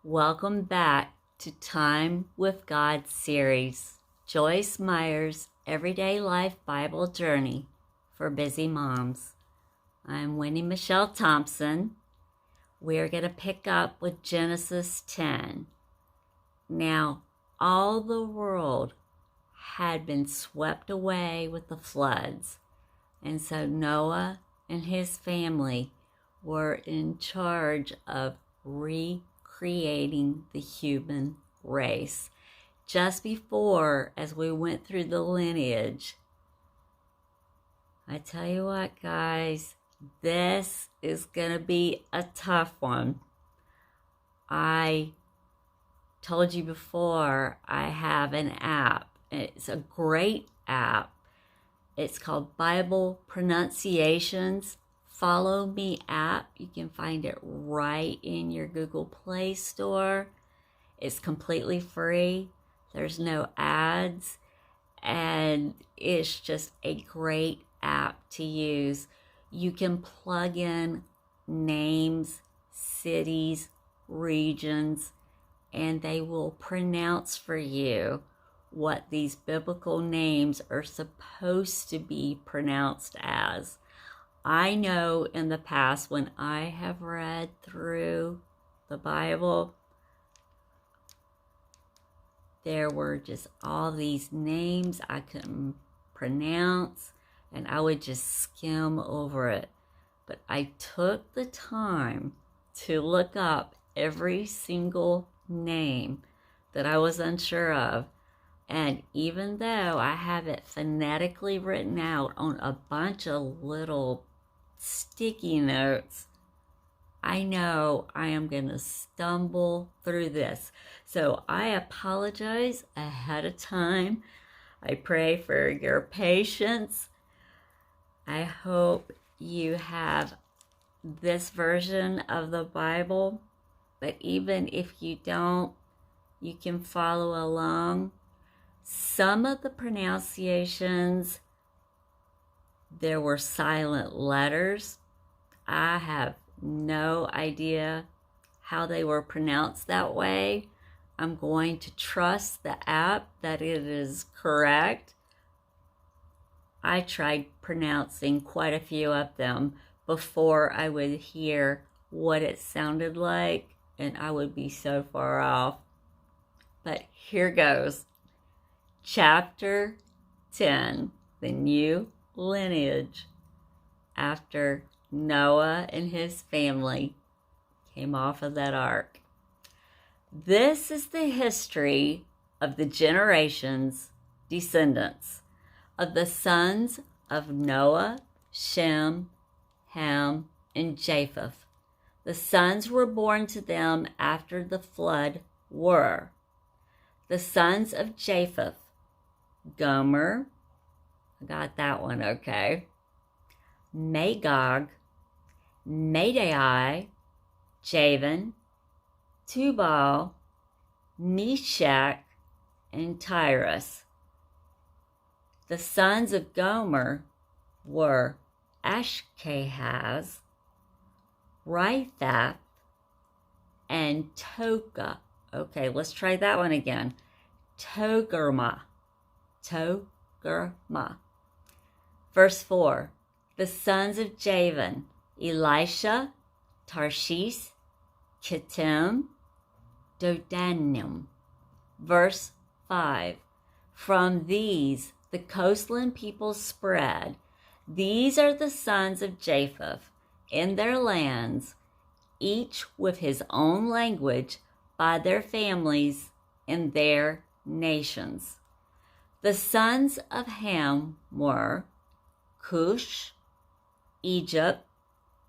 Welcome back to Time with God series, Joyce Meyer's Everyday Life Bible Journey for Busy Moms. I'm WendyMichelle Thompson. We're going to pick up with Genesis 10. Now, all the world had been swept away with the floods, and so Noah and his family were in charge of recreating the human race. Just before, as we went through the lineage, I tell you what, guys, this is going to be a tough one. I told you before, I have an app. It's a great app. It's called Bible Pronunciations. Follow Me app. You can find it right in your Google Play Store. It's completely free. There's no ads. And it's just a great app to use. You can plug in names, cities, regions, and they will pronounce for you what these biblical names are supposed to be pronounced as. I know in the past when I have read through the Bible, there were just all these names I couldn't pronounce, and I would just skim over it. But I took the time to look up every single name that I was unsure of. And even though I have it phonetically written out on a bunch of little sticky notes, I know I am going to stumble through this. So I apologize ahead of time. I pray for your patience. I hope you have this version of the Bible, but even if you don't, you can follow along. Some of the pronunciations, there were silent letters. I have no idea how they were pronounced that way. I'm going to trust the app that it is correct. I tried pronouncing quite a few of them before I would hear what it sounded like, and I would be so far off. But here goes. Chapter 10, the new lineage after Noah and his family came off of that ark. This is the history of the generations, descendants of the sons of Noah, Shem, Ham, and Japheth. The sons were born to them after the flood were the sons of Japheth, Gomer, I got that one okay, Magog, Madai, Javan, Tubal, Meshach, and Tyrus. The sons of Gomer were Ashkenaz, Riphath, and Toka. Okay, let's try that one again. Togarmah. Verse 4. The sons of Javan, Elisha, Tarshish, Kittim, Dodanim. Verse 5. From these the coastland peoples spread. These are the sons of Japheth in their lands, each with his own language, by their families and their nations. The sons of Ham were Cush, Egypt,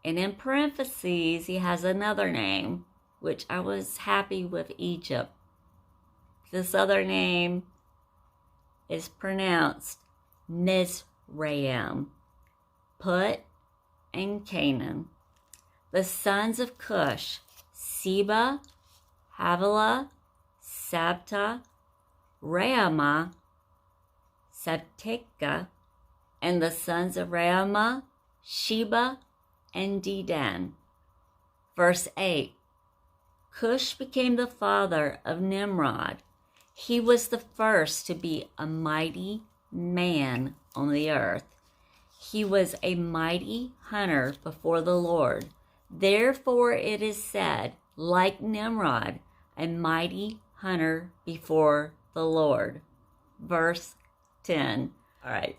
and in parentheses he has another name, which I was happy with Egypt. This other name is pronounced Mizraim, Put, and Canaan. The sons of Cush, Seba, Havilah, Sabta, Raamah, Sabteka, and the sons of Raamah, Sheba, and Dedan. Verse 8. Cush became the father of Nimrod. He was the first to be a mighty man on the earth. He was a mighty hunter before the Lord. Therefore it is said, like Nimrod, a mighty hunter before the Lord. Verse 10. All right.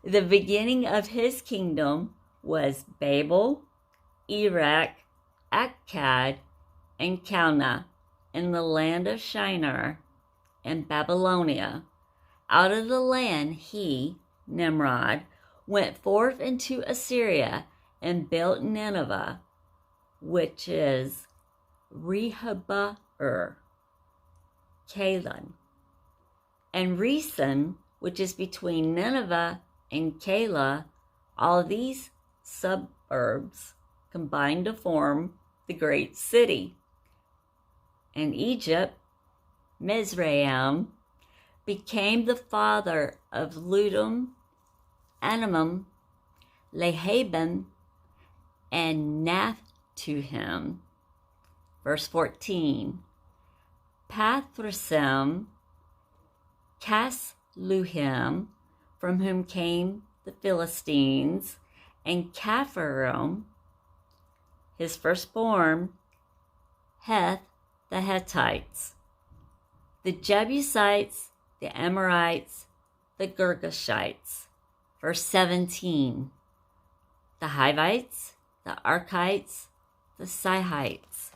The beginning of his kingdom was Babel, Erech, Akkad, and Calneh in the land of Shinar and Babylonia. Out of the land he, Nimrod, went forth into Assyria and built Nineveh, which is Rehoboth, Calon, and Resen, which is between Nineveh and Calah. All these suburbs combined to form the great city. And Egypt, Mizraim, became the father of Ludum, Anamim, Lehaban, and Naphtuhim. Verse 14. Pathrasim, Casluhim, from whom came the Philistines, and Capharim, his firstborn, Heth, the Hittites, the Jebusites, the Amorites, the Girgashites. Verse 17. The Hivites, the Archites, the Sihites,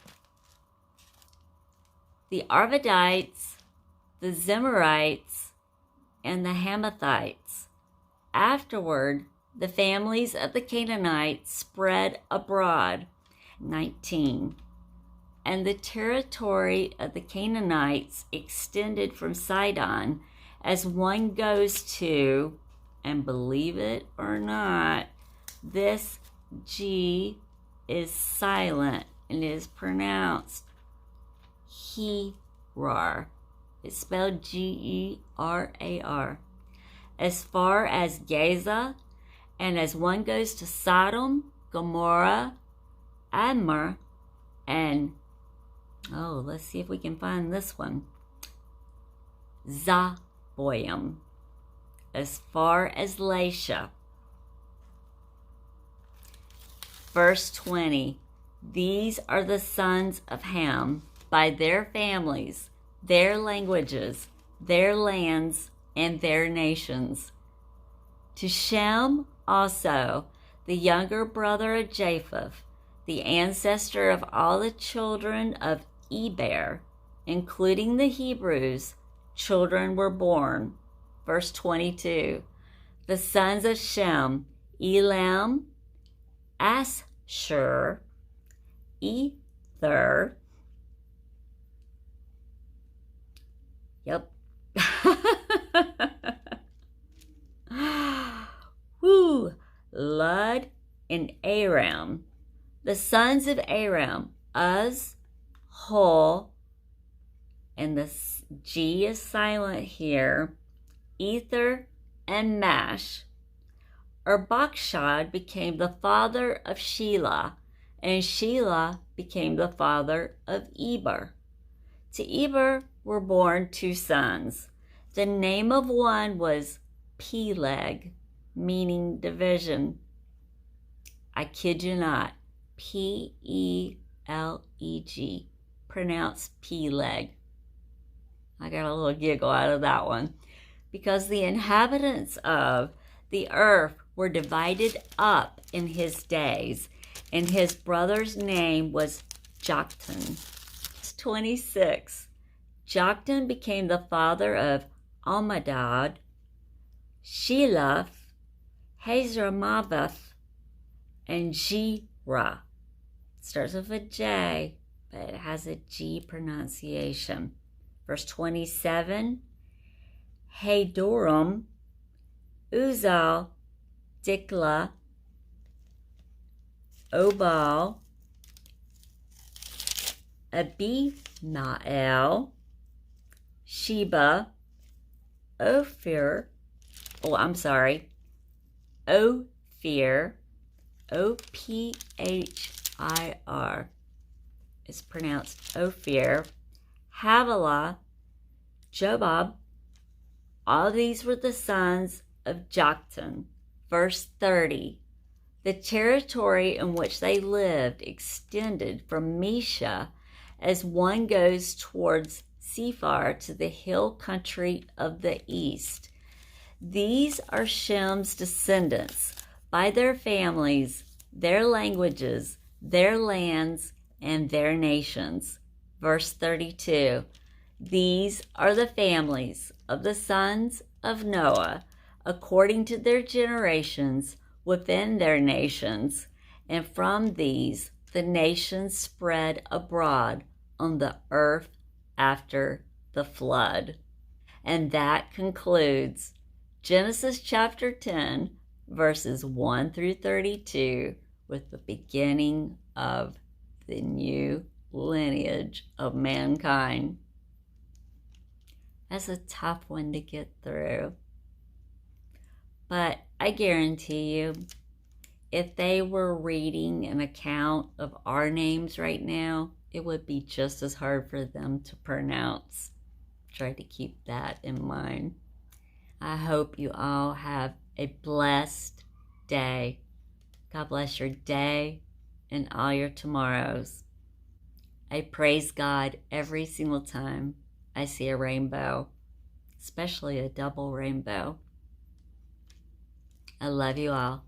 the Arvadites, the Zemarites, and the Hamathites. Afterward, the families of the Canaanites spread abroad. 19. And the territory of the Canaanites extended from Sidon as one goes to, and believe it or not, this G is silent and is pronounced Gerar. It's spelled Gerar. As far as Gaza, and as one goes to Sodom, Gomorrah, Admah, and, let's see if we can find this one, Zaboyim, as far as Lasha. Verse 20, these are the sons of Ham by their families, their languages, their lands, and their nations. To Shem also, the younger brother of Japheth, the ancestor of all the children of Eber, including the Hebrews, children were born. Verse 22, the sons of Shem, Elam, Ashur, Ether. Yep. Woo! Lud and Aram. The sons of Aram, Uz, Hul, and the G is silent here, Ether, and Mash. Arpachshad became the father of Shelah, and Shelah became the father of Eber. To Eber were born two sons. The name of one was Peleg, meaning division. I kid you not, Peleg, pronounced Peleg. I got a little giggle out of that one. Because the inhabitants of the earth were divided up in his days, and his brother's name was Joktan. 26. Joktan became the father of Almadad, Sheleph, Hazarmaveth, and Jirah. Starts with a J, but it has a G pronunciation. Verse 27, Hadoram, Uzal, Dikla, Obal, Abimael, Sheba, Ophir, Ophir, Ophir, is pronounced Ophir, Havilah, Jobab. All these were the sons of Joktan. Verse 30. The territory in which they lived extended from Mesha as one goes towards Sephar to the hill country of the east. These are Shem's descendants by their families, their languages, their lands, and their nations. Verse 32. These are the families of the sons of Noah, according to their generations, within their nations, and from these the nations spread abroad on the earth after the flood. And that concludes Genesis chapter 10, verses 1 through 32, with the beginning of the new lineage of mankind. That's a tough one to get through. But I guarantee you, if they were reading an account of our names right now, it would be just as hard for them to pronounce. Try to keep that in mind. I hope you all have a blessed day. God bless your day and all your tomorrows. I praise God every single time I see a rainbow, especially a double rainbow. I love you all.